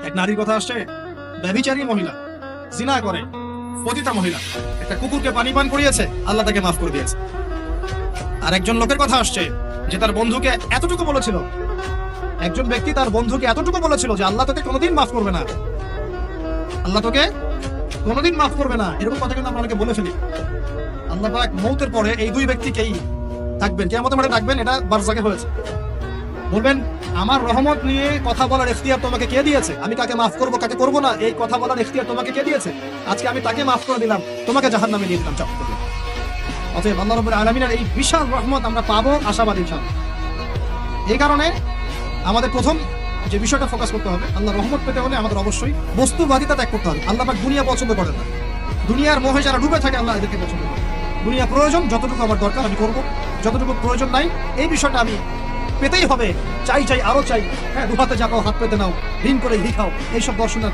এক নারীর কথা আসছে, ব্যভিচারী মহিলা, জিনা করে, পতিতা মহিলা, একটা কুকুরকে পানি পান করিয়েছে, আল্লাহ তাকে মাফ করে দিয়েছে। আর একজন লোকের কথা আসছে যে তার বন্ধুকে এতটুকু বলেছিল, একজন ব্যক্তি তার বন্ধুকে এতটুকু বলেছিল যে আল্লাহ তোকে কোনোদিন মাফ করবে না, আল্লাহ তোকে কোনোদিন মাফ করবে না। এরকম কথা কিন্তু আমরা অনেকে বলে ফেলি। আল্লাহ পাক মৌতের পরে এই দুই ব্যক্তিকেই থাকবেন, কিয়ামতের মাঠে থাকবেন, এটা বারজাকে হয়েছে। বলবেন আমার রহমত নিয়ে কথা বলার ইখতিয়ার তোমাকে কে দিয়েছে? আমি কাকে মাফ করবো কাকে করবো না এই কথা বলার ইখতিয়ার তোমাকে কে দিয়েছে? আজকে আমি তাকে মাফ করে দিলাম, তোমাকে জাহান্নামে দিয়ে দিলাম চাপ করে। অতএব আল্লাহ রাব্বুল আলামিনের এই বিশাল রহমত আমরা পাবো, আশাবাদী ইনশাআল্লাহ। এই কারণে আমাদের প্রথম যে বিষয়টা ফোকাস করতে হবে, আল্লাহ রহমত পেতে হলে আমাদের অবশ্যই বস্তুবাদিতা ত্যাগ করতে হবে। আল্লাহ পাক দুনিয়া পছন্দ করেন না, দুনিয়ার মোহে যারা ডুবে থাকে আল্লাহ এদেরকে পছন্দ করে। দুনিয়া প্রয়োজন, যতটুকু আমার দরকার আমি করবো, যতটুকু প্রয়োজন নাই এই বিষয়টা আমি পেতেই হবে, চাই চাই আরো চাই, হ্যাঁ দুহাতে যাবো হাত পেতে নাও, ঋণ করে ঘি খাও, এইসব দর্শনের